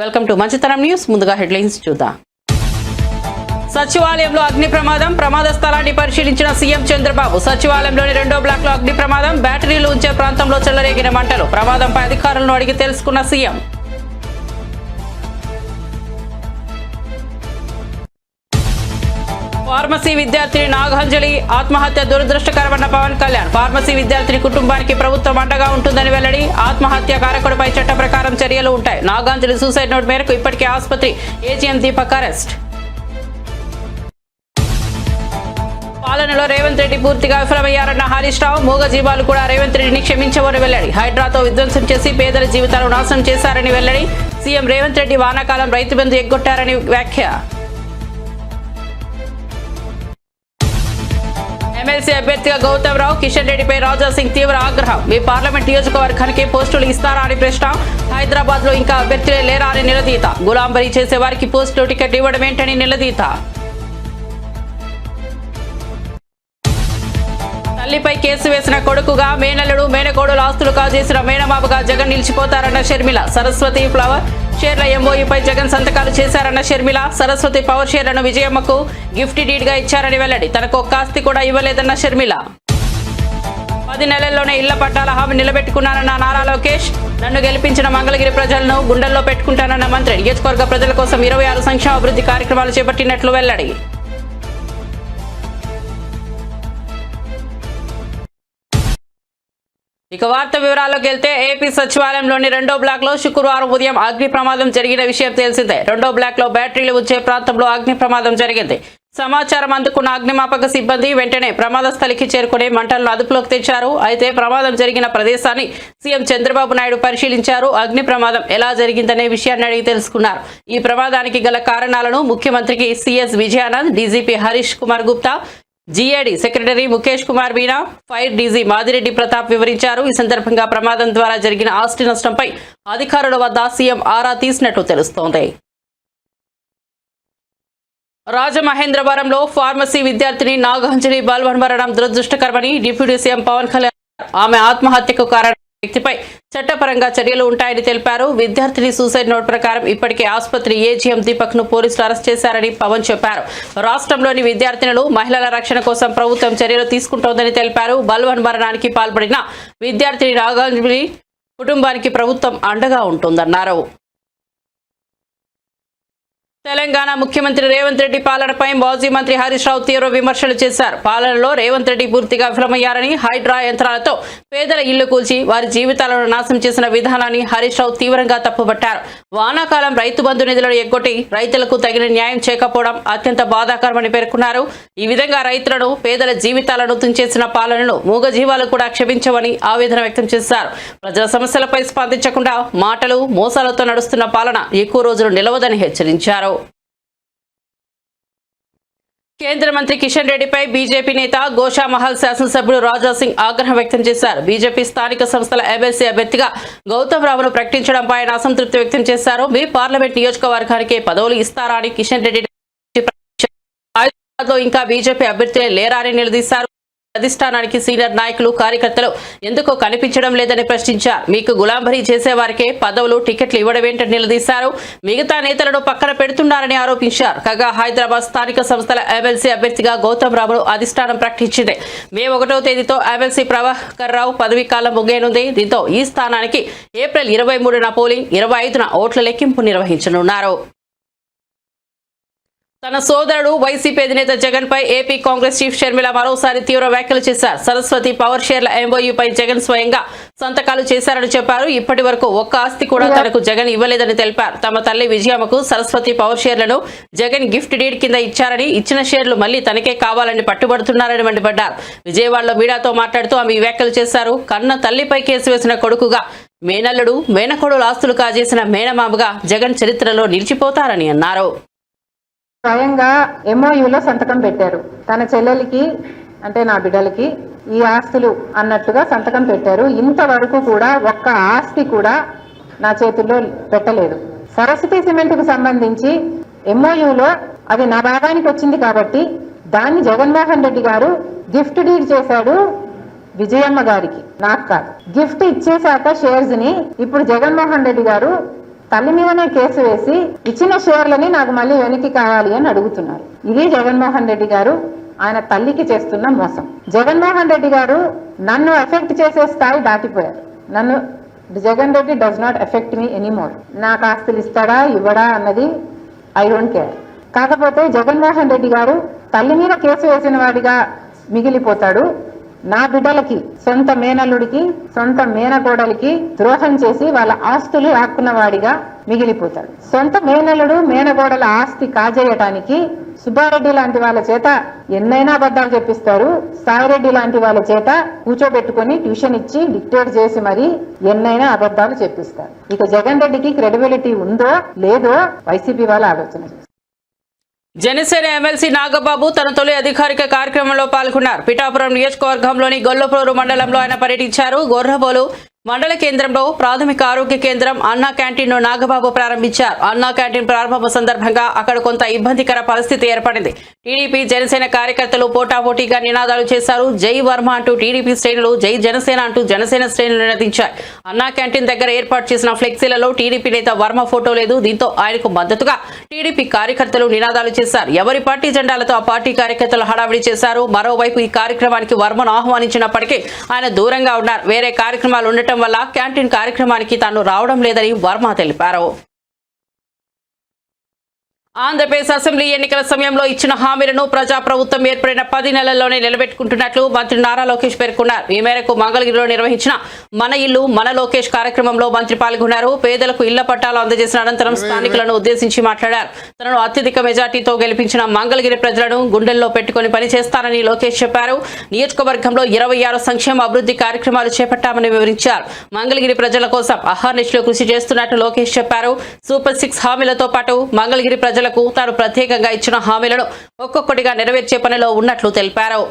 Welcome to మంచితనం news. ముందుగా headlines చూద్దాం. సచివాలయంలో అగ్ని ప్రమాద స్థలాన్ని పరిశీలించిన సీఎం చంద్రబాబు. సచివాలయంలోని 2వ బ్లాక్ లో అగ్ని ప్రమాదం, బ్యాటరీలు ఉంచే ప్రాంతంలో చెలరేగిన మంటలు. ప్రమాదంపై అధికారులను అడిగి తెలుసుకున్న సీఎం. ఫార్మసీ విద్యార్థిని నాగాంజలి ఆత్మహత్య దురదృష్టకరమన్న పవన్ కళ్యాణ్. ఫార్మసీ విద్యార్థిని కుటుంబానికి ప్రభుత్వం అండగా ఉంటుందని వెల్లడి. ఆత్మహత్య కారకుడిపై చట్ట ప్రకారం చర్యలు ఉంటాయి. నాగాంజలి సూసైడ్ నోట్ మేరకు ఇప్పటికే ఆసుపత్రి. AGM Deepak arrest. పాలనలో రేవంత్ రెడ్డి పూర్తిగా విఫలమయ్యారన్న హరీష్ రావు. మూగజీవాలు కూడా రేవంత్ రెడ్డిని క్షమించవని వెల్లడి. హైడ్రాతో విధ్వంసం చేసి పేదల జీవితాలను నాశనం చేశారని వెల్లడి. సీఎం రేవంత్ రెడ్డి వానాకాలం రైతు బంధు ఎగ్గొట్టారని వ్యాఖ్య. ఎమ్మెల్సీ అభ్యర్థిగా గౌతమ్ రావు. కిషన్ రెడ్డిపై రాజా సింగ్ తీవ్ర ఆగ్రహం. మీ పార్లమెంట్ నియోజకవర్గానికి పోస్టులు ఇస్తారా అని ప్రశ్న. హైదరాబాద్ లో ఇంకా అభ్యర్థులే లేరా అని నిలదీత. గులాంబరీ చేసే వారికి పోస్టులు టికెట్ ఇవ్వడం ఏంటని నిలదీత. తల్లిపై కేసు వేసిన కొడుకుగా మేనల్లుడు మేనకోడుల ఆస్తులు కాజేసిన మేనమామగా జగన్ నిలిచిపోతారన్న షర్మిల. సరస్వతి ఫ్లవర్ షేర్ల ఎంఓయూపై జగన్ సంతకాలు చేశారన్న షర్మిల. సరస్వతి పవర్ షేర్లను విజయమ్మకు గిఫ్ట్ డీడ్ గా ఇచ్చారని వెల్లడి. తనకు ఒక్క ఆస్తి కూడా ఇవ్వలేదన్న షర్మిల. 10 నెలల్లోనే ఇళ్ల పట్టాల హామీ నిలబెట్టుకున్నారన్న నారా లోకేష్. నన్ను గెలిపించిన మంగళగిరి ప్రజలను గుండెల్లో పెట్టుకుంటానన్న మంత్రి. నియోజకవర్గ ప్రజల కోసం 26 సంక్షేమ అభివృద్ధి కార్యక్రమాలు చేపట్టినట్లు వెల్లడి. ఇక వార్త వివరాల్లోకి వెళ్తే ఏపీ సచివాలయంలోని 2వ బ్లాక్ లో శుక్రవారం ఉదయం అగ్ని ప్రమాదం జరిగిన విషయం తెలిసిందే. 2వ బ్లాక్ లో బ్యాటరీలు ఉంచే ప్రాంతంలో అగ్ని ప్రమాదం జరిగింది. సమాచారం అందుకున్న అగ్నిమాపక సిబ్బంది వెంటనే ప్రమాద స్థలికి చేరుకుని మంటలను అదుపులోకి తెచ్చారు. అయితే ప్రమాదం జరిగిన ప్రదేశాన్ని సీఎం చంద్రబాబు నాయుడు పరిశీలించారు. అగ్ని ప్రమాదం ఎలా జరిగిందనే విషయాన్ని అడిగి తెలుసుకున్నారు. ఈ ప్రమాదానికి గల కారణాలను ముఖ్యమంత్రికి CS Vijayanand, DGP Harish Kumar Gupta, GAD secretary Mukesh Kumar Meena, fire DG Madireddy Pratap వివరించారు. ఈ సందర్భంగా ప్రమాదం ద్వారా జరిగిన ఆస్తి నష్టంపై అధికారుల వద్ద సీఎం ఆరా తీసినట్టు తెలుస్తోంది. రాజమహేంద్రవరంలో ఫార్మసీ విద్యార్థిని నాగాంజలి మరణం దురదృష్టకరమని డిప్యూటీ సీఎం పవన్ కళ్యాణ్. ఆమె ఆత్మహత్యకు కారణం వ్యక్తిపై చట్టపరంగా చర్యలు ఉంటాయని తెలిపారు. విద్యార్థిని సూసైడ్ నోట్ ప్రకారం ఇప్పటికే ఆసుపత్రి ఏజీఎం దీపక్ ను పోలీసులు అరెస్ట్ చేశారని పవన్ చెప్పారు. రాష్ట్రంలోని విద్యార్థినులు, మహిళల రక్షణ కోసం ప్రభుత్వం చర్యలు తీసుకుంటోందని తెలిపారు. మరణానికి పాల్పడిన విద్యార్థిని నాగాంజలి కుటుంబానికి ప్రభుత్వం అండగా ఉంటుందన్నారు. తెలంగాణ ముఖ్యమంత్రి రేవంత్ రెడ్డి పాలనపై మాజీ మంత్రి హరీష్ రావు తీవ్ర విమర్శలు చేశారు. పాలనలో రేవంత్ రెడ్డి పూర్తిగా విఫలమయ్యారని, హైడ్రా యంత్రాలతో పేదల ఇళ్లు కూల్చి వారి జీవితాలను నాశనం చేసిన విధానాన్ని హరీష్ రావు తీవ్రంగా తప్పుపట్టారు. వానాకాలం రైతు బంధు నిధులను ఎగ్గొట్టి రైతులకు తగిన న్యాయం చేయకపోవడం అత్యంత బాధాకరమని పేర్కొన్నారు. ఈ విధంగా రైతులను, పేదల జీవితాలను తుంచేసిన పాలనను మూగజీవాలు కూడా క్షమించవని ఆవేదన వ్యక్తం చేశారు. ప్రజల సమస్యలపై స్పందించకుండా మాటలు, మోసాలతో నడుస్తున్న పాలన ఎక్కువ రోజులు నిలవదని హెచ్చరించారు. కేంద్ర మంత్రి కిషన్ రెడ్డిపై బీజేపీ నేత గోషామహల్ శాసనసభ్యుడు రాజా సింగ్ ఆగ్రహం వ్యక్తం చేశారు. బీజేపీ స్థానిక సంస్థల ఎమ్మెల్సీ అభ్యర్థిగా గౌతమ్ రావును ప్రకటించడంపై ఆయన అసంతృప్తి వ్యక్తం చేశారు. మీ పార్లమెంట్ నియోజకవర్గానికి పదవులు ఇస్తారా అని కిషన్ రెడ్డి హైదరాబాద్ లో ఇంకా బీజేపీ అభ్యర్థులే లేరా అని నిలదీశారు. అధిష్టానానికి సీనియర్ నాయకులు, కార్యకర్తలు ఎందుకో కనిపించడం లేదని ప్రశ్నించారు. మీకు గులాంబరీ చేసేవారికే పదవులు, టికెట్లు ఇవ్వడమేంటని నిలదీశారు. మిగతా నేతలను పక్కన పెడుతున్నారని ఆరోపించారు. కాగా హైదరాబాద్ స్థానిక సంస్థల ఎమ్మెల్సీ అభ్యర్థిగా గౌతమ్ రావును అధిష్టానం ప్రకటించింది. మే 1వ తేదీతో ఎమ్మెల్సీ ప్రభాకర్ రావు పదవీ కాలం ముగియనుంది. దీంతో ఈ స్థానానికి ఏప్రిల్ 23న పోలింగ్, 25న ఓట్ల లెక్కింపు నిర్వహించనున్నారు. తన సోదరుడు వైసీపీ అధినేత జగన్ పై ఏపీ కాంగ్రెస్ చీఫ్ షర్మిల మరోసారి తీవ్ర వ్యాఖ్యలు చేశారు. సరస్వతి పవర్ షేర్ల ఎంఓయూపై జగన్ స్వయంగా సంతకాలు చేశారని చెప్పారు. ఇప్పటి వరకు ఒక్క ఆస్తి కూడా తనకు జగన్ ఇవ్వలేదని తెలిపారు. తమ తల్లి విజయమ్మకు సరస్వతి పవర్ షేర్లను జగన్ గిఫ్ట్ డీడ్ కింద ఇచ్చారని, ఇచ్చిన షేర్లు మళ్లీ తనకే కావాలని పట్టుబడుతున్నారని మండిపడ్డారు. విజయవాడలో మీడియాతో మాట్లాడుతూ ఆమె వ్యాఖ్యలు చేశారు. కన్న తల్లిపై కేసు వేసిన కొడుకుగా, మేనల్లుడు మేనకోడుల ఆస్తులు కాజేసిన మేనమామగా జగన్ చరిత్రలో నిలిచిపోతారని అన్నారు. స్వయంగా ఎంఓయూలో సంతకం పెట్టారు. తన చెల్లెలికి, అంటే నా బిడ్డలకి ఈ ఆస్తులు అన్నట్టుగా సంతకం పెట్టారు. ఇంతవరకు కూడా ఒక్క ఆస్తి కూడా నా చేతుల్లో పెట్టలేదు. సరస్వతి సిమెంట్కు సంబంధించి ఎంఓయూలో అది నా భాగానికి వచ్చింది కాబట్టి దాన్ని జగన్మోహన్ రెడ్డి గారు గిఫ్ట్ డీడ్ చేశాడు విజయమ్మ గారికి, నాకు కాదు. గిఫ్ట్ ఇచ్చేశాక షేర్స్ ని ఇప్పుడు జగన్మోహన్ రెడ్డి గారు తల్లి మీదనే కేసు వేసి ఇచ్చిన షేర్లని నాకు మళ్ళీ వెనక్కి కావాలి అని అడుగుతున్నారు. ఇది జగన్మోహన్ రెడ్డి గారు ఆయన తల్లికి చేస్తున్న మోసం. జగన్మోహన్ రెడ్డి గారు నన్ను ఎఫెక్ట్ చేసే స్థాయి దాటిపోయారు. నన్ను Jagan Reddy does not effect me anymore. నాకు ఆస్తులు ఇస్తాడా ఇవ్వడా అన్నది ఐ డోంట్ కేర్. కాకపోతే జగన్మోహన్ రెడ్డి గారు తల్లి మీద కేసు వేసిన వాడిగా మిగిలిపోతాడు. నా బిడ్డలకి, సొంత మేనల్లుడికి, సొంత మేనకోడలికి ద్రోహం చేసి వాళ్ళ ఆస్తులు ఆక్కున్న వాడిగా మిగిలిపోతాడు. సొంత మేనల్లుడు మేనకోడల ఆస్తి కాజేయటానికి సుబ్బారెడ్డి లాంటి వాళ్ళ చేత ఎన్నైనా అబద్ధాలు చెప్పిస్తారు. సాయిరెడ్డి లాంటి వాళ్ళ చేత కూర్చోబెట్టుకుని ట్యూషన్ ఇచ్చి డిక్టేట్ చేసి మరి ఎన్నైనా అబద్ధాలు చెప్పిస్తారు. ఇక జగన్ రెడ్డికి క్రెడిబిలిటీ ఉందో లేదో వైసీపీ వాళ్ళు ఆలోచన చేస్తారు. జనసేన ఎమ్మెల్సీ నాగబాబు తన తొలి అధికారిక కార్యక్రమంలో పాల్గొన్నారు. పిఠాపురం నియోజకవర్గంలోని గొల్లపూరు మండలంలో ఆయన పర్యటించారు. గొర్రబోలు మండల కేంద్రంలో ప్రాథమిక ఆరోగ్య కేంద్రం అన్నా క్యాంటీన్ ను నాగబాబు ప్రారంభించారు. అన్నా క్యాంటీన్ ప్రారంభం సందర్భంగా అక్కడ కొంత ఇబ్బందికర పరిస్థితి ఏర్పడింది. టీడీపీ జనసేన కార్యకర్తలు పోటాపోటీగా నినాదాలు చేశారు. జై వర్మ అంటూ టీడీపీ శ్రేణులు, జై జనసేన అంటూ జనసేన శ్రేణులు నినదించారు. అన్నా క్యాంటీన్ దగ్గర ఏర్పాటు చేసిన ఫ్లెక్సీలలో టీడీపీ నేత వర్మ ఫోటో లేదు. దీంతో ఆయనకు మద్దతుగా టీడీపీ కార్యకర్తలు నినాదాలు చేశారు. ఎవరి పార్టీ జెండాలతో ఆ పార్టీ కార్యకర్తలు హడావిడి చేశారు. మరోవైపు ఈ కార్యక్రమానికి వర్మను ఆహ్వానించినప్పటికీ ఆయన దూరంగా ఉన్నారు. వేరే కార్యక్రమాలు ఉండటం వల్ల క్యాంటీన్ కార్యక్రమానికి తాను రావడం లేదని వర్మ తెలిపారు. ఆంధ్రప్రదేశ్ అసెంబ్లీ ఎన్నికల సమయంలో ఇచ్చిన హామీలను ప్రజాప్రభుత్వం ఏర్పడిన 10 నెలల్లోనే నిలబెట్టుకుంటున్నట్లు మంత్రి నారా లోకేష్ పేర్కొన్నారు. ఈ మేరకు మంగళగిరిలో నిర్వహించిన మన ఇల్లు మన లోకేష్ కార్యక్రమంలో మంత్రి పాల్గొన్నారు. పేదలకు ఇళ్ల పట్టాలు అందజేసిన అనంతరం స్థానికులను ఉద్దేశించి మాట్లాడారు. తనను అత్యధిక మెజార్టీతో గెలిపించిన మంగళగిరి ప్రజలను గుండెల్లో పెట్టుకుని పనిచేస్తానని లోకేష్ చెప్పారు. నియోజకవర్గంలో 26 సంక్షేమ అభివృద్ధి కార్యక్రమాలు చేపట్టామని వివరించారు. మంగళగిరి ప్రజల కోసం అహర్నిశలు కృషి చేస్తున్నట్లు లోకేష్ చెప్పారు. సూపర్ 6 హామీలతో పాటు మంగళగిరి ప్రజలకు తాను ప్రత్యేకంగా ఇచ్చిన హామీలను ఒక్కొక్కటిగా నెరవేర్చే పనిలో ఉన్నట్లు తెలిపారు.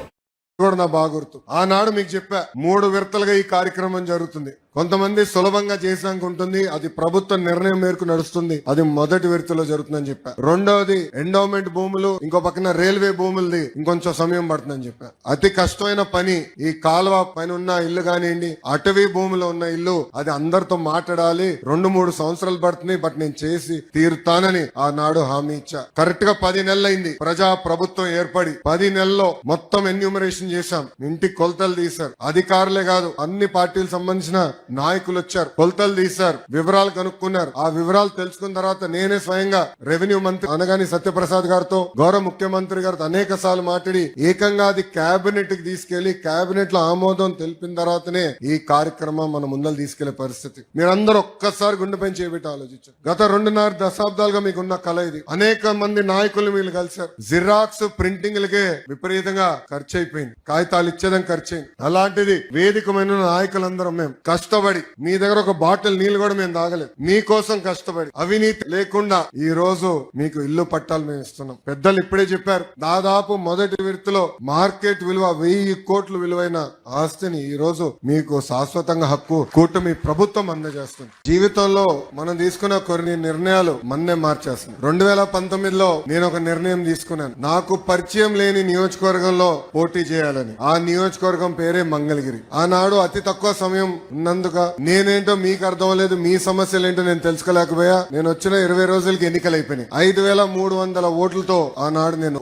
నా బాగా గుర్తు, ఆనాడు మీకు చెప్పా 3 విడతలుగా ఈ కార్యక్రమం జరుగుతుంది. కొంతమంది సులభంగా చేసాక ఉంటుంది, అది ప్రభుత్వ నిర్ణయం మేరకు నడుస్తుంది. అది మొదటి విడతలో జరుగుతుందని చెప్పా. రెండవది ఎండోమెంట్ భూములు, ఇంకో పక్కన రైల్వే భూములది ఇంకొంచెం సమయం పడుతుందని చెప్పా. అతి కష్టమైన పని ఈ కాలువ పైన ఉన్న ఇల్లు కానివ్వండి, అటవీ భూమిలో ఉన్న ఇల్లు, అది అందరితో మాట్లాడాలి. 2-3 సంవత్సరాలు పడుతుంది, బట్ నేను చేసి తీరుతానని ఆనాడు హామీ ఇచ్చా. కరెక్ట్ గా 10 నెలలైంది ప్రజా ప్రభుత్వం ఏర్పడి. 10 నెలల్లో మొత్తం ఎన్యూమరేషన్ చేశాం. ఇంటికి కొలతలు తీశారు. అధికారులే కాదు, అన్ని పార్టీలకు సంబంధించిన నాయకులు వచ్చారు, కొలతలు తీశారు, వివరాలు కనుక్కున్నారు. ఆ వివరాలు తెలుసుకున్న తర్వాత నేనే స్వయంగా రెవెన్యూ మంత్రి అనగాని సత్యప్రసాద్ గారితో, గౌరవ ముఖ్యమంత్రి గారితో అనేక సార్లు మాట్లాడి ఏకంగా అది కేబినెట్ కి తీసుకెళ్లి కేబినెట్ లో ఆమోదం తెలిపిన తర్వాతనే ఈ కార్యక్రమం మన ముందర తీసుకెళ్లే పరిస్థితి. మీరందరూ ఒక్కసారి గుండెపై చేపెట్టి ఆలోచించారు. గత 2.5 దశాబ్దాలుగా మీకున్న కళ ఇది. అనేక మంది నాయకులు మీరు కలిశారు. జిరాక్స్ ప్రింటింగ్లకే విపరీతంగా ఖర్చు అయిపోయింది, కాగితాలు ఇచ్చేదానికి ఖర్చు అయింది. అలాంటిది వేదికమైన నాయకులందరం మేము కష్టపడి, మీ దగ్గర ఒక బాటిల్ నీళ్లు కూడా మేము తాగలేదు, మీకోసం కష్టపడి అవినీతి లేకుండా ఈ రోజు మీకు ఇల్లు పట్టాలు మేము ఇస్తున్నాం. పెద్దలు ఇప్పుడే చెప్పారు, దాదాపు మొదటి విడతలో మార్కెట్ విలువ 1000 కోట్ల విలువైన ఆస్తిని ఈ రోజు మీకు శాశ్వతంగా హక్కు కూటమి ప్రభుత్వం అందజేస్తుంది. జీవితంలో మనం తీసుకున్న కొన్ని నిర్ణయాలు మన్నే మార్చేస్తుంది. 2019లో నేను ఒక నిర్ణయం తీసుకున్నాను. నాకు పరిచయం లేని నియోజకవర్గంలో పోటీ చేయాలని. ఆ నియోజకవర్గం పేరే మంగళగిరి. ఆనాడు అతి తక్కువ సమయం ఉన్నందుకు నేనేంటో మీకు అర్థం లేదు, మీ సమస్యలు ఏంటో నేను తెలుసుకోలేకపోయా. నేను వచ్చిన 20 రోజులకి ఎన్నికలు అయిపోయినాయి. 5300 ఓట్లతో ఆనాడు నేను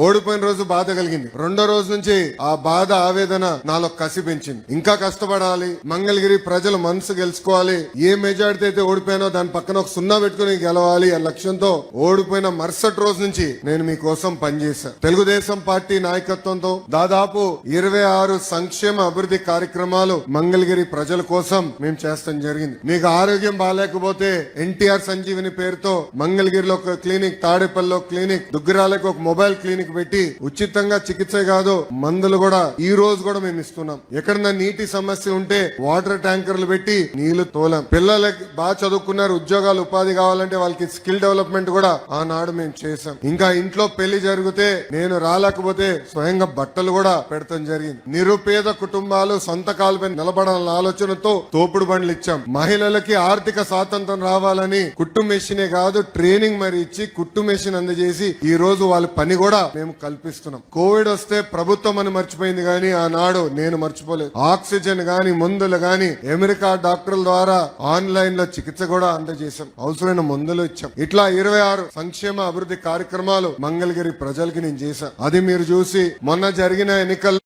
ఓడిపోయిన రోజు బాధ కలిగింది. రెండో రోజు నుంచి ఆ బాధ, ఆవేదన నాలో కసి పెంచింది. ఇంకా కష్టపడాలి, మంగళగిరి ప్రజల మనసు గెలుచుకోవాలి. ఏ మెజార్టీ అయితే ఓడిపోయానో దాని పక్కన ఒక 0 పెట్టుకుని గెలవాలి ఆ లక్ష్యంతో ఓడిపోయిన మరుసటి రోజు నుంచి నేను మీకోసం పనిచేశాను. తెలుగుదేశం పార్టీ నాయకత్వంతో దాదాపు 26 సంక్షేమ అభివృద్ధి కార్యక్రమాలు మంగళగిరి ప్రజల కోసం మేము చేస్తాం జరిగింది. మీకు ఆరోగ్యం బాగాలేకపోతే ఎన్టీఆర్ సంజీవిని పేరుతో మంగళగిరిలో ఒక క్లినిక్, తాడేపల్లిలో క్లినిక్, దుగ్గిరాలకు ఒక మొబైల్ క్లినిక్ పెట్టి ఉచితంగా చికిత్స కాదు మందులు కూడా ఈ రోజు కూడా మేము ఇస్తున్నాం. ఎక్కడన్నా నీటి సమస్య ఉంటే వాటర్ ట్యాంకర్లు పెట్టి నీళ్లు తోలాం. పిల్లలకి బాగా చదువుకున్నారు, ఉద్యోగాలు ఉపాధి కావాలంటే వాళ్ళకి స్కిల్ డెవలప్మెంట్ కూడా ఆనాడు మేము చేశాం. ఇంకా ఇంట్లో పెళ్లి జరిగితే నేను రాలేకపోతే స్వయంగా బట్టలు కూడా పెడతాం జరిగింది. నిరుపేద కుటుంబాలు సొంత కాలుపై నిలబడాలన్న ఆలోచనతో తోపుడు బండ్లు ఇచ్చాం. మహిళలకి ఆర్థిక స్వాతంత్రం రావాలని కుట్టు మెషినే కాదు ట్రైనింగ్ మరి ఇచ్చి కుట్టు మెషిన్ అందజేసి ఈ రోజు వాళ్ళ పని కూడా మేము కల్పిస్తున్నాం. కోవిడ్ వస్తే ప్రభుత్వం అని మర్చిపోయింది కానీ ఆనాడు నేను మర్చిపోలేదు. ఆక్సిజన్ గాని మందులు గాని అమెరికా డాక్టర్ల ద్వారా ఆన్లైన్ లో చికిత్స కూడా అందజేశాం. అవసరమైన మందులు ఇచ్చాం. ఇట్లా 26 సంక్షేమ అభివృద్ధి కార్యక్రమాలు మంగళగిరి ప్రజలకి నేను చేశాను. అది మీరు చూసి మొన్న జరిగిన ఎన్నికల్లో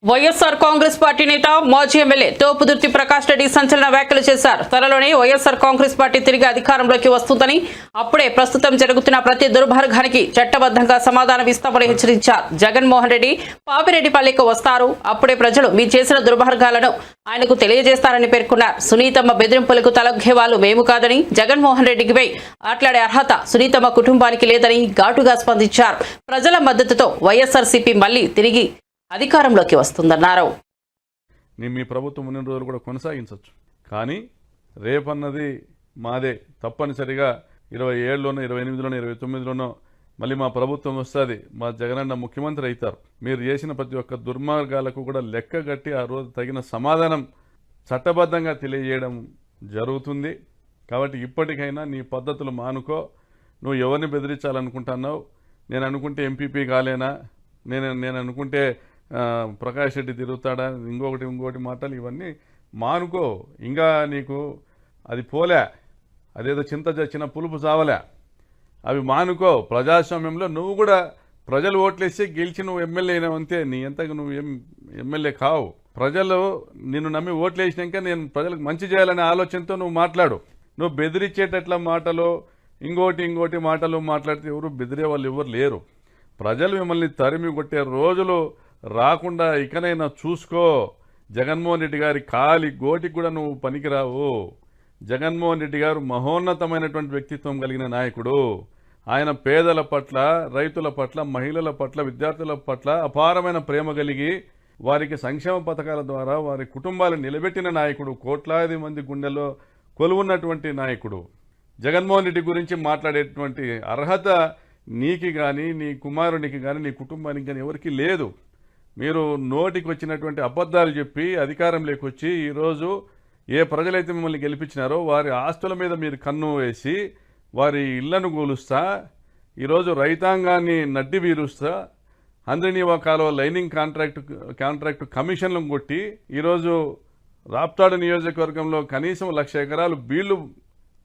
వైఎస్ఆర్ కాంగ్రెస్ పార్టీ నేత మాజీ ఎమ్మెల్యే తోపుదుర్తి ప్రకాష్ రెడ్డి సంచలన వ్యాఖ్యలు చేశారు. త్వరలోనే వైఎస్ఆర్ కాంగ్రెస్ పార్టీ తిరిగి అధికారంలోకి వస్తుందని, అప్పుడే ప్రస్తుతం జరుగుతున్న ప్రతి దుర్మార్గానికి చట్టబద్ధంగా సమాధానం ఇస్తామని హెచ్చరించారు. జగన్మోహన్ రెడ్డి పాపిరెడ్డిపల్లికి వస్తారు, అప్పుడే ప్రజలు మీ చేసిన దుర్మార్గాలను ఆయనకు తెలియజేస్తారని పేర్కొన్నారు. సునీతమ్మ బెదిరింపులకు తలొగ్గే వాళ్ళు మేము కాదని, జగన్మోహన్ రెడ్డికి ఆట్లాడే అర్హత సునీతమ్మ కుటుంబానికి లేదని ఘాటుగా స్పందించారు. ప్రజల మద్దతుతో వైఎస్ఆర్సీపీ మళ్లీ తిరిగి అధికారంలోకి వస్తుందన్నారు. మీ ప్రభుత్వం ఉన్న రోజులు కూడా కొనసాగించవచ్చు, కానీ రేపన్నది మాదే. తప్పనిసరిగా 27లోనో 28లోనో 29లోనో మళ్ళీ మా ప్రభుత్వం వస్తుంది, మా జగనన్న ముఖ్యమంత్రి అవుతారు. మీరు చేసిన ప్రతి ఒక్క దుర్మార్గాలకు కూడా లెక్క కట్టి ఆ రోజు తగిన సమాధానం చట్టబద్ధంగా తెలియజేయడం జరుగుతుంది. కాబట్టి ఇప్పటికైనా నీ పద్ధతులు మానుకో. నువ్వు ఎవరిని బెదిరించాలనుకుంటున్నావు? నేను అనుకుంటే ఎంపీపీ కాలేనా, నేను అనుకుంటే ప్రకాష్ రెడ్డి తిరుగుతాడా, ఇంకొకటి మాటలు ఇవన్నీ మానుకో. ఇంకా నీకు అది పోలే, అదేదో చిన్న పులుపు చావలే, అవి మానుకో. ప్రజాస్వామ్యంలో నువ్వు కూడా ప్రజలు ఓట్లేసి గెలిచి నువ్వు ఎమ్మెల్యే అయినావంతే. నీ ఎంతగా నువ్వు ఎమ్మెల్యే కావు. ప్రజలు నిన్ను నమ్మి ఓట్లేసినాక నేను ప్రజలకు మంచి చేయాలనే ఆలోచనతో నువ్వు మాట్లాడు. నువ్వు బెదిరించేటట్ల మాటలు ఇంకోటి మాటలు మాట్లాడితే ఎవరు బెదిరే వాళ్ళు ఎవరు లేరు. ప్రజలు మిమ్మల్ని తరిమి కొట్టే రోజులు రాకుండా ఇకనైనా చూసుకో. జగన్మోహన్ రెడ్డి గారి కాలి గోటికి కూడా నువ్వు పనికిరావు. జగన్మోహన్ రెడ్డి గారు మహోన్నతమైనటువంటి వ్యక్తిత్వం కలిగిన నాయకుడు. ఆయన పేదల పట్ల, రైతుల పట్ల, మహిళల పట్ల, విద్యార్థుల పట్ల అపారమైన ప్రేమ కలిగి వారికి సంక్షేమ పథకాల ద్వారా వారి కుటుంబాలను నిలబెట్టిన నాయకుడు. కోట్లాది మంది గుండెల్లో కొలువున్నటువంటి నాయకుడు. జగన్మోహన్ రెడ్డి గురించి మాట్లాడేటువంటి అర్హత నీకి కానీ, నీ కుమారునికి కానీ, నీ కుటుంబానికి కానీ ఎవరికి లేదు. మీరు నోటికి వచ్చినటువంటి అబద్ధాలు చెప్పి అధికారం లేకొచ్చి ఈరోజు ఏ ప్రజలైతే మిమ్మల్ని గెలిపించినారో వారి ఆస్తుల మీద మీరు కన్ను వేసి వారి ఇళ్లను కూలుస్తా, ఈరోజు రైతాంగాన్ని నడ్డి వీరుస్తా, అంద్రినీవా కాలువ లైనింగ్ కాంట్రాక్టు కమిషన్లను కొట్టి ఈరోజు రాప్తాడు నియోజకవర్గంలో కనీసం 1,00,000 ఎకరాలు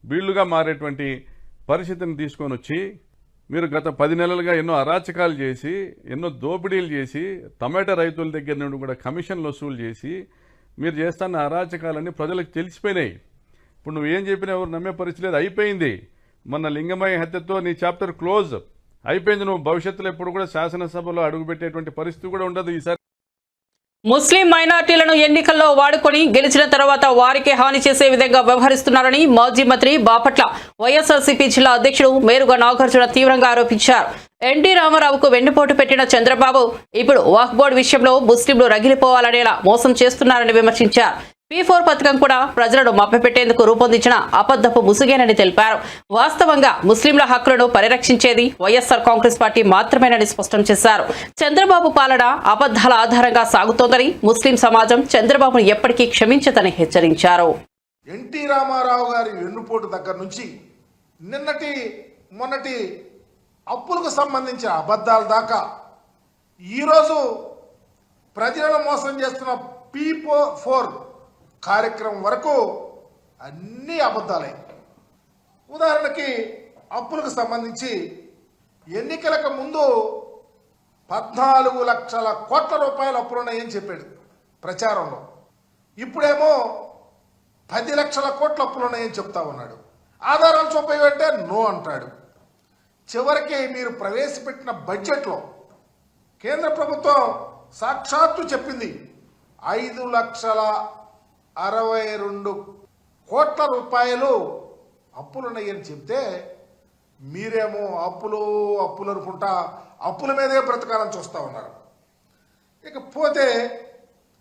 బీళ్లుగా మారేటువంటి పరిస్థితిని తీసుకొని వచ్చి మీరు గత 10 నెలలుగా ఎన్నో అరాచకాలు చేసి, ఎన్నో దోపిడీలు చేసి, టమాటా రైతుల దగ్గర నుండి కూడా కమిషన్లు వసూలు చేసి మీరు చేస్తున్న అరాచకాలన్నీ ప్రజలకు తెలిసిపోయినాయి. ఇప్పుడు నువ్వేం చెప్పినా ఎవరు నమ్మే పరిస్థితి లేదు. అయిపోయింది. మొన్న లింగమయ్య హత్యతో నీ చాప్టర్ క్లోజ్ అయిపోయింది. నువ్వు భవిష్యత్తులో ఎప్పుడు కూడా శాసనసభలో అడుగుపెట్టేటువంటి పరిస్థితి కూడా ఉండదు. ఈసారి ముస్లిం మైనార్టీలను ఎన్నికల్లో వాడుకొని గెలిచిన తర్వాత వారికి హాని చేసే విధంగా వ్యవహరిస్తున్నారని మాజీ మంత్రి బాపట్ల వైఎస్ఆర్సీపీ జిల్లా అధ్యక్షుడు మేరుగా నాగార్జున తీవ్రంగా ఆరోపించారు. ఎన్టీ రామారావుకు వెన్నుపోటు పెట్టిన చంద్రబాబు ఇప్పుడు వక్ఫ్ బోర్డు విషయంలో ముస్లింలు రగిలిపోవాలనేలా మోసం చేస్తున్నారని విమర్శించారు. P4 పథకం కూడా ప్రజలను మభ్యపెట్టేందుకు రూపొందించిన అబద్ధపు ముసుగేనని తెలిపారు. వాస్తవంగా ముస్లింల హక్కులను పరిరక్షించేది వైఎస్ఆర్ కాంగ్రెస్ పార్టీ మాత్రమేనని స్పష్టం చేశారు. చంద్రబాబు పాలన అబద్ధాల ఆధారంగా సాగుతోందని, ముస్లిం సమాజం చంద్రబాబును ఎప్పటికీ క్షమించదని హెచ్చరించారు. ఎన్టీ రామారావు గారి వెన్నుపోటు దగ్గర నుంచి మొన్నటి అప్పులకు సంబంధించిన అబద్ధాల దాకా ఈరోజు ప్రజలను మోసం చేస్తున్న P4 కార్యక్రమం వరకు అన్ని అబద్ధాలే. ఉదాహరణకి అప్పులకు సంబంధించి ఎన్నికలకు ముందు 14 లక్షల కోట్ల రూపాయల అప్పులున్నాయని చెప్పాడు ప్రచారంలో. ఇప్పుడేమో 10 లక్షల కోట్ల అప్పులున్నాయని చెప్తా ఉన్నాడు. ఆధారాలు చూపేవంటే నో అంటాడు. చివరికి మీరు ప్రవేశపెట్టిన బడ్జెట్లో కేంద్ర ప్రభుత్వం సాక్షాత్తు చెప్పింది 5,62 కోట్ల రూపాయలు అప్పులున్నాయని చెప్తే మీరేమో అప్పులు అనుకుంటా అప్పుల మీదే బ్రతకాలని చూస్తూ ఉన్నారు. ఇకపోతే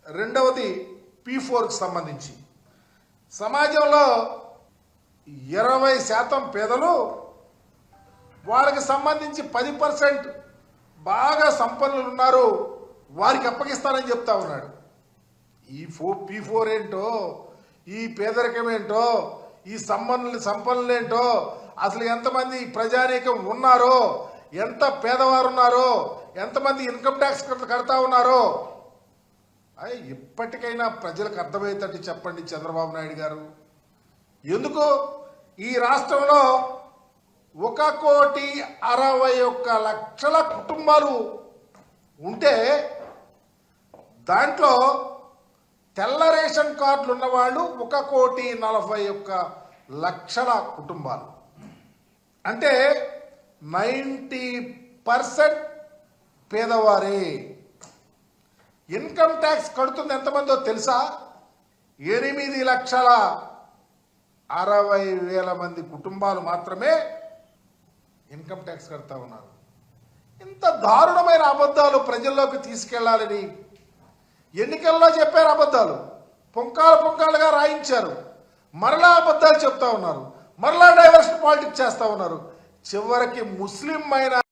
రెండవది P4కి సంబంధించి సమాజంలో 20% పేదలు, వాళ్ళకి సంబంధించి 10% బాగా సంపన్నులు ఉన్నారు, వారికి అప్పగిస్తానని చెప్తా ఉన్నాడు. ఈ P4 ఏంటో, ఈ పేదరికం ఏంటో, ఈ సంపన్నులేంటో, అసలు ఎంతమంది ప్రజానీకం ఉన్నారో, ఎంత పేదవారు ఉన్నారో, ఎంతమంది ఇన్కమ్ ట్యాక్స్ కడతా ఉన్నారో ఇప్పటికైనా ప్రజలకు అర్థమయ్యేటట్టు చెప్పండి చంద్రబాబు నాయుడు గారు. ఎందుకు ఈ రాష్ట్రంలో 1,61,00,000 కుటుంబాలు ఉంటే దాంట్లో తెల్ల రేషన్ కార్డులు ఉన్నవాళ్ళు 1,41,00,000 కుటుంబాలు. అంటే 90% పేదవారే. ఇన్కమ్ ట్యాక్స్ కడుతుంది ఎంతమందో తెలుసా? 8,60,000 మంది కుటుంబాలు మాత్రమే ఇన్కమ్ ట్యాక్స్ కడతా ఉన్నారు. ఇంత దారుణమైన అబద్ధాలు ప్రజల్లోకి తీసుకెళ్లాలని ఎన్నికల్లో చెప్పారు. అబద్ధాలు పుంకాలుగా రాయించారు. మరలా అబద్ధాలు చెప్తా ఉన్నారు. మరలా డైవర్షన్ పాలిటిక్స్ చేస్తా ఉన్నారు. చివరికి ముస్లిం మైనారిటీ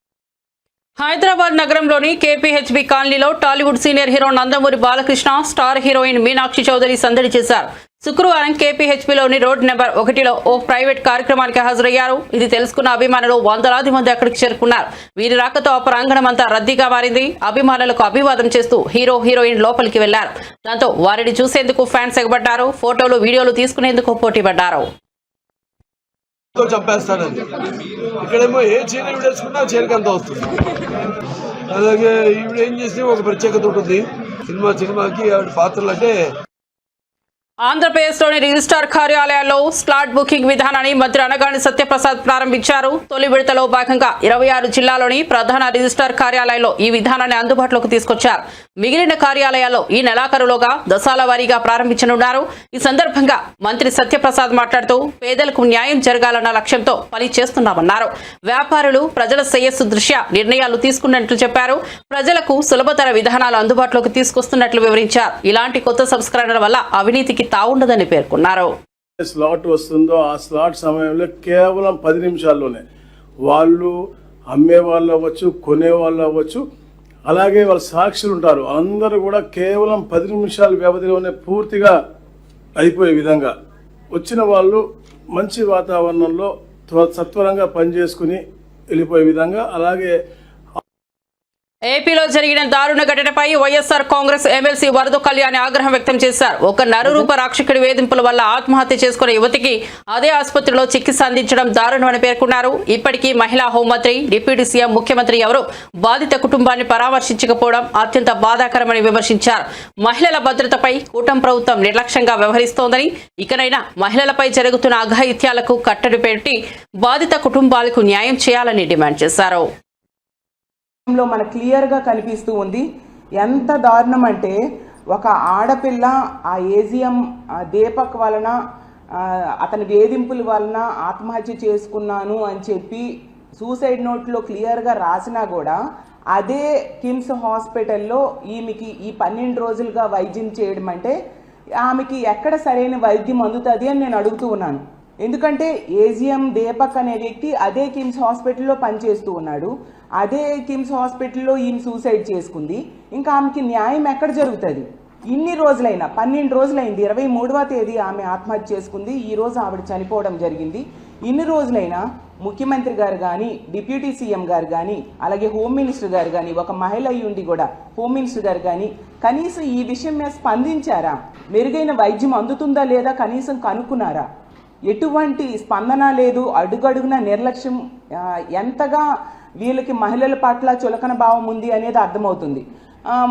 హైదరాబాద్ నగరంలోని కేపీహెచ్బీ కాలనీలో Tollywood senior hero Nandamuri Balakrishna, star heroine Meenakshi Chaudhary సందడి చేశారు. శుక్రవారం కేపీహెచ్బీలోని రోడ్ నెంబర్ 1లో ఓ ప్రైవేట్ కార్యక్రమానికి హాజరయ్యారు. ఇది తెలుసుకున్న అభిమానులు వందలాది మంది అక్కడికి చేరుకున్నారు. వీరి రాకతో ఆ ప్రాంగణం అంతా రద్దీగా మారింది. అభిమానులకు అభివాదం చేస్తూ హీరో హీరోయిన్ లోపలికి వెళ్లారు. దాంతో వారిని చూసేందుకు ఫ్యాన్స్ ఎగబడ్డారు. ఫోటోలు వీడియోలు తీసుకునేందుకు పోటీపడ్డారు. చంపేస్తానండి. ఇక్కడేమో ఏ చీర విడేసుకున్నా చీరకి అంత వస్తుంది. అలాగే ఈవిడ ఏం చేస్తే ఒక ప్రత్యేకత ఉంటుంది. సినిమాకి ఆవిడ పాత్రలు అంటే ఆంధ్రప్రదేశ్లోని రిజిస్ట్రార్ కార్యాలయాల్లో స్లాట్ బుకింగ్ విధానాన్ని మంత్రి అనగాని సత్యప్రసాద్ ప్రారంభించారు. తొలి విడతలో భాగంగా 26 జిల్లాలోని ప్రధాన రిజిస్ట్రార్ కార్యాలయాల్లో ఈ విధానాన్ని అందుబాటులోకి తీసుకొచ్చారు. మిగిలిన కార్యాలయాల్లో ఈ నెలాఖరులోగా దశాల వారీగా ప్రారంభించనున్నారు. ఈ సందర్భంగా మంత్రి సత్యప్రసాద్ మాట్లాడుతూ పేదలకు న్యాయం జరగాలన్న లక్ష్యంతో పని చేస్తున్నామన్నారు. వ్యాపారులు ప్రజల శ్రేయస్సు దృష్ట్యా నిర్ణయాలు తీసుకున్నట్లు చెప్పారు. ప్రజలకు సులభతర విధానాలు అందుబాటులోకి తీసుకొస్తున్నట్లు వివరించారు. ఇలాంటి కొత్త సంస్కరణల వల్ల అవినీతికి తావుండదని పేర్కొన్నారు. స్లాట్ వస్తుందో ఆ స్లాట్ సమయంలో కేవలం 10 నిమిషాల్లోనే వాళ్ళు అమ్మే వాళ్ళు అవ్వచ్చు, కొనే వాళ్ళు అవ్వచ్చు, అలాగే వాళ్ళ సాక్షులు ఉంటారు, అందరూ కూడా కేవలం 10 నిమిషాల వ్యవధిలోనే పూర్తిగా అయిపోయే విధంగా వచ్చిన వాళ్ళు మంచి వాతావరణంలో సత్వరంగా పనిచేసుకుని వెళ్ళిపోయే విధంగా. అలాగే ఏపీలో జరిగిన దారుణ ఘటనపై వైఎస్ఆర్ కాంగ్రెస్ ఎమ్మెల్సీ వరద కళ్యాణి ఆగ్రహం వ్యక్తం చేశారు. ఒక నరరూప రాక్షకుడి వేధింపుల వల్ల ఆత్మహత్య చేసుకున్న యువతికి అదే ఆసుపత్రిలో చికిత్స అందించడం దారుణమని పేర్కొన్నారు. ఇప్పటికీ మహిళా హోంమంత్రి, డిప్యూటీ సీఎం, ముఖ్యమంత్రి ఎవరూ బాధిత కుటుంబాన్ని పరామర్శించకపోవడం అత్యంత బాధాకరమని విమర్శించారు. మహిళల భద్రతపై కూటమి ప్రభుత్వం నిర్లక్ష్యంగా వ్యవహరిస్తోందని, ఇకనైనా మహిళలపై జరుగుతున్న అఘాయిత్యాలకు కట్టడి పెట్టి బాధిత కుటుంబాలకు న్యాయం చేయాలని డిమాండ్ చేశారు. లో మన క్లియర్గా కనిపిస్తూ ఉంది. ఎంత దారుణం అంటే ఒక ఆడపిల్ల ఆ ఏజిఎం దీపక్ వలన అతని వేధింపుల వలన ఆత్మహత్య చేసుకున్నాను అని చెప్పి సూసైడ్ నోట్లో క్లియర్గా రాసినా కూడా అదే కిమ్స్ హాస్పిటల్లో ఈమెకి ఈ 12 రోజులుగా వైద్యం చేయడం అంటే ఆమెకి ఎక్కడ సరైన వైద్యం అందుతుంది అని నేను అడుగుతూ ఉన్నాను. ఎందుకంటే ఏజిఎం దీపక్ అనే వ్యక్తి అదే కిమ్స్ హాస్పిటల్లో పనిచేస్తూ ఉన్నాడు. అదే కిమ్స్ హాస్పిటల్లో ఈమె సూసైడ్ చేసుకుంది. ఇంకా ఆమెకి న్యాయం ఎక్కడ జరుగుతుంది? ఇన్ని రోజులైనా 12 రోజులైంది. 23వ తేదీ ఆమె ఆత్మహత్య చేసుకుంది. ఈరోజు ఆవిడ చనిపోవడం జరిగింది. ఇన్ని రోజులైనా ముఖ్యమంత్రి గారు కానీ, డిప్యూటీ సీఎం గారు కానీ, అలాగే హోమ్ మినిస్టర్ గారు కానీ, ఒక మహిళ అయి ఉండి కూడా హోమ్ మినిస్టర్ గారు కానీ కనీసం ఈ విషయం మీద స్పందించారా? మెరుగైన వైద్యం అందుతుందా లేదా కనీసం కనుక్కున్నారా? ఎటువంటి స్పందన లేదు. అడుగడుగున నిర్లక్ష్యం. ఎంతగా వీళ్ళకి మహిళల పట్ల చులకన భావం ఉంది అనేది అర్థమవుతుంది.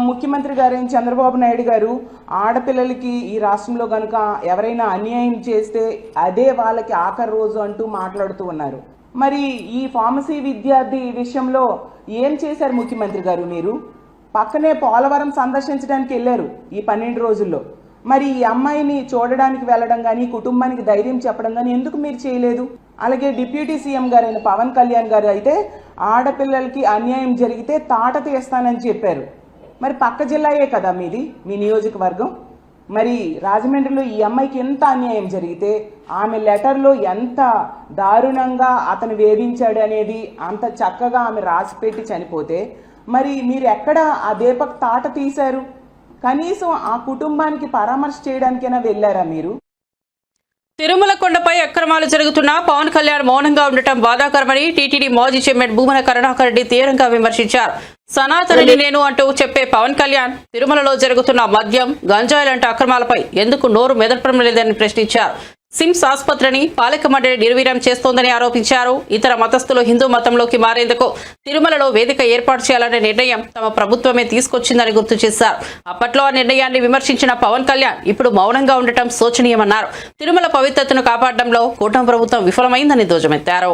ముఖ్యమంత్రి గారు చంద్రబాబు నాయుడు గారు ఆడపిల్లలకి ఈ రాష్ట్రంలో కనుక ఎవరైనా అన్యాయం చేస్తే అదే వాళ్ళకి ఆఖరి రోజు అంటూ మాట్లాడుతూ ఉన్నారు. మరి ఈ ఫార్మసీ విద్యార్థి విషయంలో ఏం చేశారు ముఖ్యమంత్రి గారు? మీరు పక్కనే పోలవరం సందర్శించడానికి వెళ్ళారు ఈ 12 రోజుల్లో. మరి ఈ అమ్మాయిని చూడడానికి వెళ్ళడం కానీ, కుటుంబానికి ధైర్యం చెప్పడం కానీ ఎందుకు మీరు చేయలేదు? అలాగే డిప్యూటీ సీఎం గారైన పవన్ కళ్యాణ్ గారు అయితే ఆడపిల్లలకి అన్యాయం జరిగితే తాట తీస్తానని చెప్పారు. మరి పక్క జిల్లాయే కదా మీది, మీ నియోజకవర్గం. మరి రాజమండ్రిలో ఈ అమ్మాయికి ఎంత అన్యాయం జరిగితే ఆమె లెటర్లో ఎంత దారుణంగా అతను వేధించాడు అనేది అంత చక్కగా ఆమె రాసిపెట్టి చనిపోతే మరి మీరు ఎక్కడ ఆ దీపక్ తాట తీశారు? కనీసం ఆ కుటుంబానికి పరామర్శ చేయడానికైనా వెళ్ళారా మీరు? తిరుమల కొండపై అక్రమాలు జరుగుతున్నా పవన్ కళ్యాణ్ మౌనంగా ఉండటం బాధాకరమని టీటీడీ మాజీ చైర్మన్ భూమన కరుణాకర్ రెడ్డి తీవ్రంగా విమర్శించారు. సనాతనిని నేను అంటూ చెప్పే పవన్ కళ్యాణ్ తిరుమలలో జరుగుతున్న మద్యం, గంజాయి లాంటి అక్రమాలపై ఎందుకు నోరు మెదపడం లేదని ప్రశ్నించారు. సిమ్స్ ఆసుపత్రిని పాలక మండలి నిర్వీర్యం చేస్తోందని ఆరోపించారు. ఇతర మతస్థులు హిందూ మతంలోకి మారేందుకు తిరుమలలో వేదిక ఏర్పాటు చేయాలనే నిర్ణయం తమ ప్రభుత్వమే తీసుకొచ్చిందని గుర్తు చేశారు. అప్పట్లో ఆ నిర్ణయాన్ని విమర్శించిన పవన్ కళ్యాణ్ ఇప్పుడు మౌనంగా ఉండటం శోచనీయమన్నారు. తిరుమల పవిత్రతను కాపాడడంలో కూటమి ప్రభుత్వం విఫలమైందని ధ్వజమెత్తారు.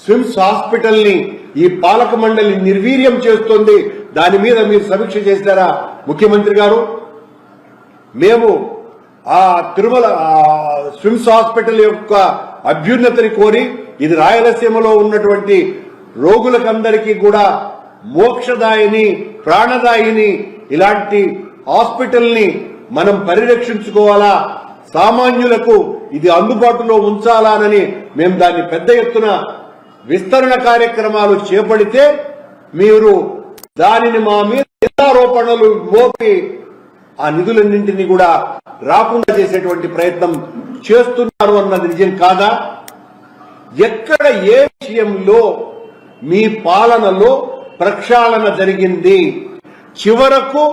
స్విమ్స్ హాస్పిటల్ ని ఈ పాలక మండలి నిర్వీర్యం చేస్తోంది. దాని మీద మీరు సమీక్ష చేశారా ముఖ్యమంత్రి గారు? మేము ఆ తిరుమల స్విమ్స్ హాస్పిటల్ యొక్క అభ్యున్నతిని కోరి, ఇది రాయలసీమలో ఉన్నటువంటి రోగులకందరికీ కూడా మోక్షదాయిని, ప్రాణదాయిని ఇలాంటి హాస్పిటల్ ని మనం పరిరక్షించుకోవాలా, సామాన్యులకు ఇది అందుబాటులో ఉంచాలానని మేము దాన్ని పెద్ద ఎత్తున విస్తరణ కార్యక్రమాలు చేపడితే మీరు దానిని మా మీద ఆరోపణలు మోపి ఆ నిధులన్నింటినీ కూడా రాకుండా చేసేటువంటి ప్రయత్నం చేస్తున్నారు అన్నది నిజం కాదా? ఎక్కడ ఏ విషయంలో మీ పాలనలో ప్రక్షాళన జరిగింది? చివరకు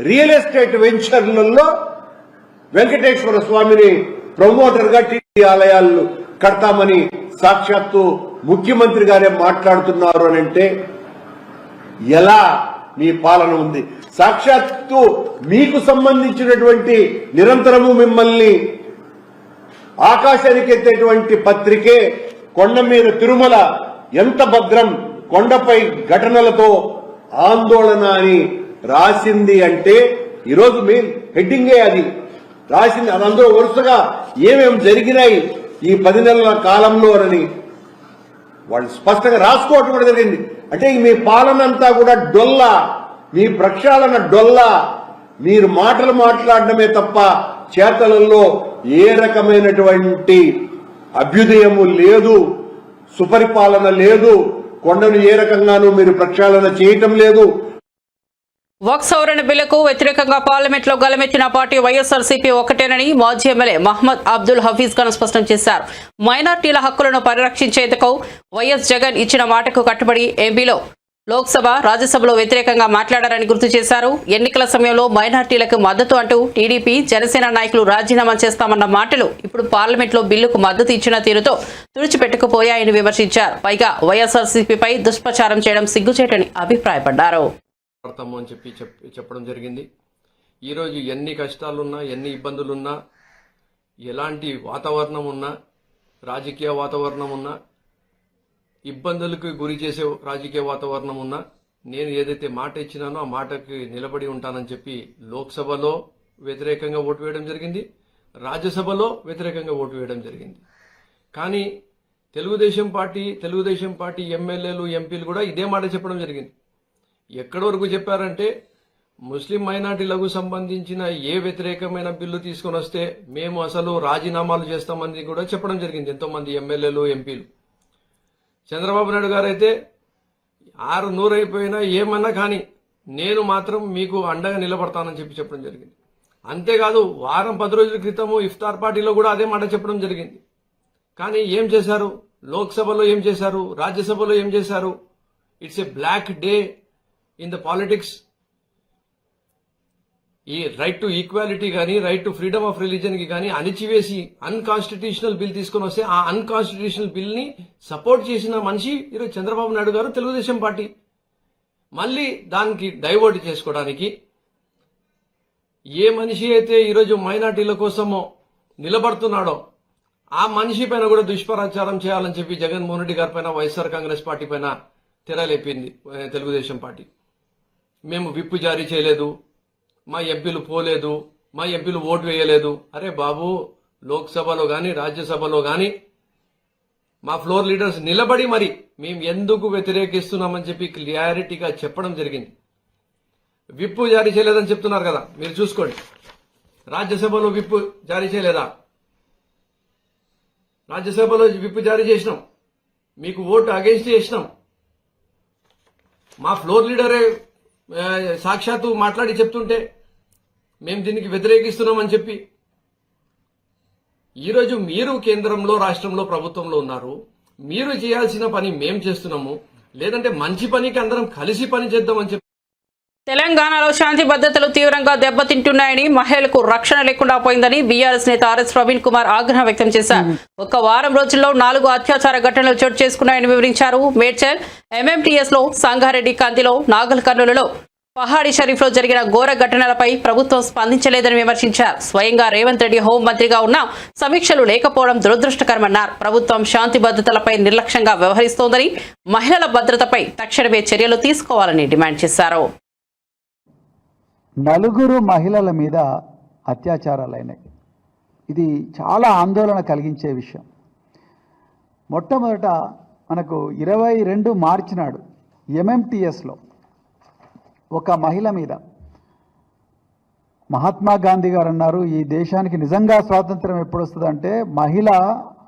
రియల్ ఎస్టేట్ వెంచర్లలో వెంకటేశ్వర స్వామిని ప్రమోటర్ గా టీటీడీ ఆలయాలు కడతామని సాక్షాత్తు ముఖ్యమంత్రి గారే మాట్లాడుతున్నారు అని అంటే ఎలా మీ పాలన ఉంది? సాక్షాత్తు మీకు సంబంధించినటువంటి నిరంతరము మిమ్మల్ని ఆకాశానికి ఎత్తేటువంటి పత్రికే కొండ మీద తిరుమల ఎంత భద్రం, కొండపై ఘటనలతో ఆందోళన అని రాసింది అంటే ఈరోజు మెయిన్ హెడ్డింగే అది రాసింది. అది అందులో వరుసగా ఏమేమి జరిగినాయి ఈ 10 నెలల కాలంలో అని వాళ్ళు స్పష్టంగా రాసుకోవటం కూడా జరిగింది. అంటే మీ పాలన అంతా కూడా డొల్లా, మీ ప్రక్షాళన డొల్లా, మీరు మాటలు మాట్లాడడమే తప్ప చేతలలో ఏ రకమైనటువంటి అభ్యుదయము లేదు, సుపరిపాలన లేదు, కొండను ఏ రకంగానూ మీరు ప్రక్షాళన చేయటం లేదు. వక్ఫ్ సవరణ బిల్లుకు వ్యతిరేకంగా పార్లమెంట్లో గలమెత్తిన పార్టీ వైఎస్ఆర్సీపీ ఒకటేనని మాజీ ఎమ్మెల్యే మహ్మద్ అబ్దుల్ హఫీజ్ ఖాన్ స్పష్టం చేశారు. మైనార్టీల హక్కులను పరిరక్షించేందుకు వైఎస్ జగన్ ఇచ్చిన మాటకు కట్టుబడి ఎంపీలో లోక్సభ, రాజ్యసభలో వ్యతిరేకంగా మాట్లాడారని గుర్తు చేశారు. ఎన్నికల సమయంలో మైనార్టీలకు మద్దతు అంటూ టీడీపీ, జనసేన నాయకులు రాజీనామా చేస్తామన్న మాటలు ఇప్పుడు పార్లమెంట్లో బిల్లుకు మద్దతు ఇచ్చిన తీరుతో తుడిచిపెట్టుకుపోయాయని విమర్శించారు. పైగా వైఎస్ఆర్సీపీపై దుష్ప్రచారం చేయడం సిగ్గుచేటని అభిప్రాయపడ్డారు. అని చెప్పడం జరిగింది. ఈరోజు ఎన్ని కష్టాలున్నా, ఎన్ని ఇబ్బందులున్నా, ఎలాంటి వాతావరణం ఉన్నా, రాజకీయ వాతావరణం ఉన్నా, ఇబ్బందులకు గురి చేసే రాజకీయ వాతావరణం ఉన్నా, నేను ఏదైతే మాట ఇచ్చినానో ఆ మాటకి నిలబడి ఉంటానని చెప్పి లోక్సభలో వ్యతిరేకంగా ఓటు వేయడం జరిగింది, రాజ్యసభలో వ్యతిరేకంగా ఓటు వేయడం జరిగింది. కానీ తెలుగుదేశం పార్టీ ఎమ్మెల్యేలు, ఎంపీలు కూడా ఇదే మాట చెప్పడం జరిగింది. ఎక్కడి వరకు చెప్పారంటే ముస్లిం మైనార్టీలకు సంబంధించిన ఏ వ్యతిరేకమైన బిల్లు తీసుకొని వస్తే మేము అసలు రాజీనామాలు చేస్తామని కూడా చెప్పడం జరిగింది ఎంతో మంది ఎమ్మెల్యేలు, ఎంపీలు. చంద్రబాబు నాయుడు గారు అయితే 600 అయిపోయినా ఏమన్నా కానీ నేను మాత్రం మీకు అండగా నిలబడతానని చెప్పడం జరిగింది. అంతేకాదు వారం 10 రోజుల క్రితము ఇఫ్తార్ పార్టీలో కూడా అదే మాట చెప్పడం జరిగింది. కానీ ఏం చేశారు? లోక్సభలో ఏం చేశారు? రాజ్యసభలో ఏం చేశారు? It's a black day in the politics. ఈ రైట్ టు ఈక్వాలిటీ కానీ, right to freedom of religion కి కానీ అణిచివేసి అన్కాన్స్టిట్యూషనల్ బిల్ తీసుకొని వస్తే ఆ అన్కాన్స్టిట్యూషనల్ బిల్ ని సపోర్ట్ చేసిన మనిషి ఈరోజు చంద్రబాబు నాయుడు గారు, తెలుగుదేశం పార్టీ. మళ్ళీ దానికి డైవర్ట్ చేసుకోవడానికి ఏ మనిషి అయితే ఈరోజు మైనార్టీల కోసమో నిలబడుతున్నాడో ఆ మనిషి పైన కూడా దుష్ప్రచారం చేయాలని చెప్పి జగన్మోహన్ రెడ్డి గారి పైన, వైఎస్ఆర్ కాంగ్రెస్ పార్టీ పైన తెరలేపింది తెలుగుదేశం పార్టీ. మేము విప్పు జారీ చేయలేదు, మా ఎంపీలు పోలేదు, మా ఎంపీలు ఓటు వేయలేదు. అరే బాబు, లోక్సభలో గాని రాజ్యసభలో గాని మా ఫ్లోర్ లీడర్స్ నిలబడి మరి మేము ఎందుకు వ్యతిరేకిస్తున్నామని చెప్పి క్లియారిటీగా చెప్పడం జరిగింది. విప్పు జారీ చేయలేదని చెప్తున్నారు కదా, మీరు చూసుకోండి. రాజ్యసభలో విప్పు జారీ చేయలేదా? రాజ్యసభలో విప్పు జారీ చేసినాం, మీకు ఓటు అగేన్స్ట్ చేసినాం. మా ఫ్లోర్ లీడరే సాక్షాత్తు మాట్లాడి చెప్తుంటే మేము దీనికి వ్యతిరేకిస్తున్నామని చెప్పి, ఈరోజు మీరు కేంద్రంలో, రాష్ట్రంలో, ప్రభుత్వంలో ఉన్నారు. మీరు చేయాల్సిన పని మేం చేస్తున్నాము, లేదంటే మంచి పనికి అందరం కలిసి పని చేద్దామని చెప్పి. తెలంగాణలో శాంతి భద్రతలు తీవ్రంగా దెబ్బతింటున్నాయని, మహిళలకు రక్షణ లేకుండా పోయిందని బీఆర్ఎస్ నేత ఆర్ఎస్ ప్రవీణ్ కుమార్ ఆగ్రహం వ్యక్తం చేశారు. ఒక వారం రోజుల్లో 4 అత్యాచార ఘటనలు చోటు చేసుకున్నాయని వివరించారు. మేడ్చల్, ఎంఎంటీఎస్ లో, సంగారెడ్డి, కందిలో, నాగల్ కర్నూలులో, పహాడీ షరీఫ్ లో జరిగిన ఘోర ఘటనలపై ప్రభుత్వం స్పందించలేదని విమర్శించారు. స్వయంగా రేవంత్ రెడ్డి హోంమంత్రిగా ఉన్నా సమీక్షలు లేకపోవడం దురదృష్టకరమన్నారు. ప్రభుత్వం శాంతి భద్రతలపై నిర్లక్ష్యంగా వ్యవహరిస్తోందని, మహిళల భద్రతపై తక్షణమే చర్యలు తీసుకోవాలని డిమాండ్ చేశారు. 4 మహిళల మీద అత్యాచారాలైనాయి. ఇది చాలా ఆందోళన కలిగించే విషయం. మొట్టమొదట మనకు 22 మార్చి నాడు ఎంఎంటీఎస్లో ఒక మహిళ మీద మహాత్మా గాంధీ గారు అన్నారు, ఈ దేశానికి నిజంగా స్వాతంత్రం ఎప్పుడు వస్తుందంటే మహిళ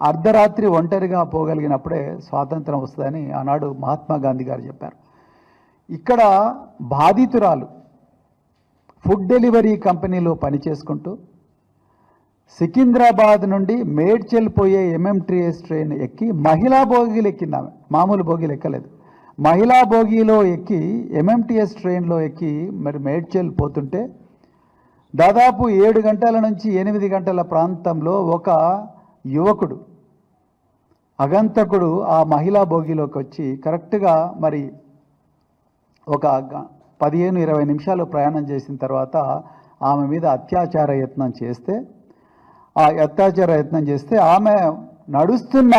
అర్ధరాత్రి ఒంటరిగా పోగలిగినప్పుడే స్వాతంత్రం వస్తుందని ఆనాడు మహాత్మా గాంధీ గారు చెప్పారు. ఇక్కడ బాధితురాలు ఫుడ్ డెలివరీ కంపెనీలో పనిచేసుకుంటూ సికింద్రాబాద్ నుండి మేడ్చల్ పోయే ఎంఎంటీఎస్ ట్రైన్ ఎక్కి మహిళా బోగీలు ఎక్కింది. ఆమె మామూలు బోగీలు ఎక్కలేదు, మహిళా బోగీలో ఎక్కి ఎంఎంటీఎస్ ట్రైన్లో ఎక్కి మరి మేడ్చల్ పోతుంటే దాదాపు 7 గంటల నుంచి 8 గంటల ప్రాంతంలో ఒక యువకుడు అగంతకుడు ఆ మహిళా బోగీలోకి వచ్చి కరెక్ట్గా మరి ఒక 15-20 నిమిషాలు ప్రయాణం చేసిన తర్వాత ఆమె మీద అత్యాచార యత్నం చేస్తే ఆమె నడుస్తున్న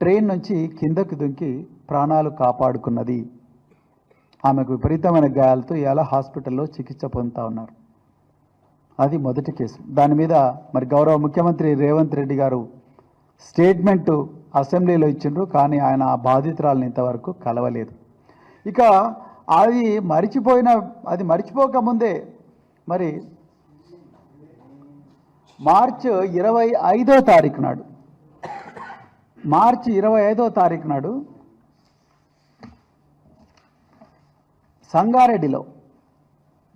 ట్రైన్ నుంచి కిందకు దుంకి ప్రాణాలు కాపాడుకున్నది. ఆమెకు విపరీతమైన గాయాలతో ఇలా హాస్పిటల్లో చికిత్స పొందుతూ ఉన్నారు. అది మొదటి కేసు. దాని మీద మరి గౌరవ ముఖ్యమంత్రి రేవంత్ రెడ్డి గారు స్టేట్మెంటు అసెంబ్లీలో ఇచ్చిండ్రు, కానీ ఆయన ఆ బాధితురాలను ఇంతవరకు కలవలేదు. ఇక అది మరిచిపోకముందే మరి మార్చి 25వ తారీఖు నాడు సంగారెడ్డిలో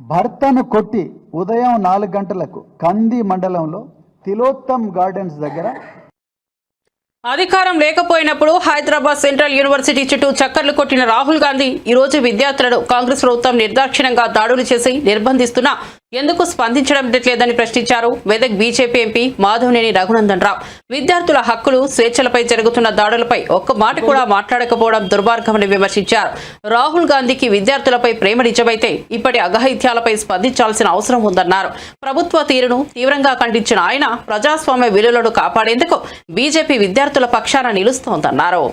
భర్తను కొట్టి ఉదయం 4 గంటలకు కంది మండలంలో తిలోత్తమ్ గార్డెన్స్ దగ్గర అధికారం లేకపోయినప్పుడు హైదరాబాద్ సెంట్రల్ యూనివర్సిటీ చుట్టూ చక్కర్లు కొట్టిన రాహుల్ గాంధీ ఈ రోజు విద్యార్థులను కాంగ్రెస్ ప్రభుత్వం నిర్దాక్షిణ్యంగా దాడులు చేసి నిర్బంధిస్తున్నా ఎందుకు స్పందించడం లేదని ప్రశ్నించారు. మెదక్ బీజేపీ ఎంపీ మాధవనేని రఘునందన్ రావు విద్యార్థుల హక్కులు, స్వేచ్ఛలపై జరుగుతున్న దాడులపై ఒక్క మాట కూడా మాట్లాడకపోవడం దుర్మార్గమని విమర్శించారు. రాహుల్ గాంధీకి విద్యార్థులపై ప్రేమ నిజమైతే ఇప్పటి అఘాయిత్యాలపై స్పందించాల్సిన అవసరం ఉందన్నారు. ప్రభుత్వ తీరును తీవ్రంగా ఖండించిన ఆయన ప్రజాస్వామ్య విలువలను కాపాడేందుకు బీజేపీ విద్యార్థుల పక్షాన నిలుస్తోందన్నారు.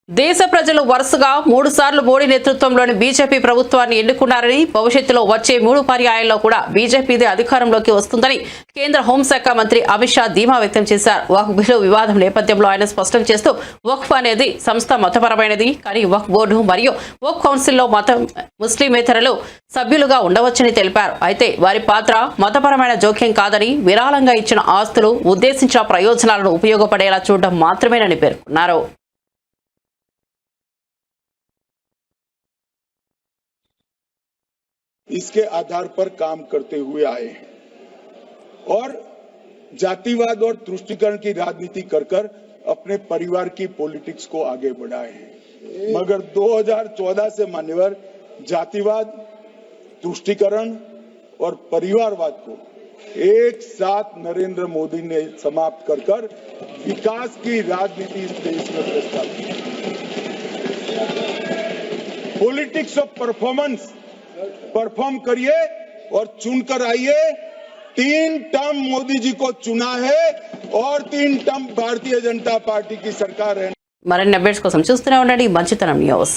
దేశ ప్రజలు వరుసగా 3 సార్లు మోడీ నేతృత్వంలోని బీజేపీ ప్రభుత్వాన్ని ఎన్నుకున్నారని, భవిష్యత్తులో వచ్చే 3 పర్యాయాల్లో కూడా బీజేపీదే అధికారంలోకి వస్తుందని కేంద్ర హోంశాఖ మంత్రి అమిత్ షా ధీమా వ్యక్తం చేశారు. వక్ఫ్ బిల్లు వివాదం నేపథ్యంలో ఆయన స్పష్టం చేస్తూ వక్ఫ్ అనేది సంస్థ మతపరమైనది, కానీ వక్ఫ్ బోర్డు మరియు వక్ఫ్ కౌన్సిల్లో ముస్లిమేతరులు సభ్యులుగా ఉండవచ్చని తెలిపారు. అయితే వారి పాత్ర మతపరమైన జోక్యం కాదని, విరాళంగా ఇచ్చిన ఆస్తులు ఉద్దేశించిన ప్రయోజనాలను ఉపయోగపడేలా చూడడం మాత్రమేనని పేర్కొన్నారు. इसके आधार पर काम करते हुए आए हैं और जातिवाद और तुष्टीकरण की राजनीति कर अपने परिवार की पॉलिटिक्स को आगे बढ़ाए हैं। मगर 2014 से मान्यवर जातिवाद, तुष्टीकरण और परिवारवाद को एक साथ नरेंद्र मोदी ने समाप्त कर विकास की राजनीति इस देश में प्रस्तावित की। पॉलिटिक्स ऑफ परफॉर्म करिए और चुनकर आइए। 3 टर्म मोदी जी को चुना है और 3 टर्म भारतीय जनता पार्टी की सरकार है. మరిన్ని అప్డేట్స్ కోసం చూస్తూనే ఉండండి మంచితనం న్యూస్.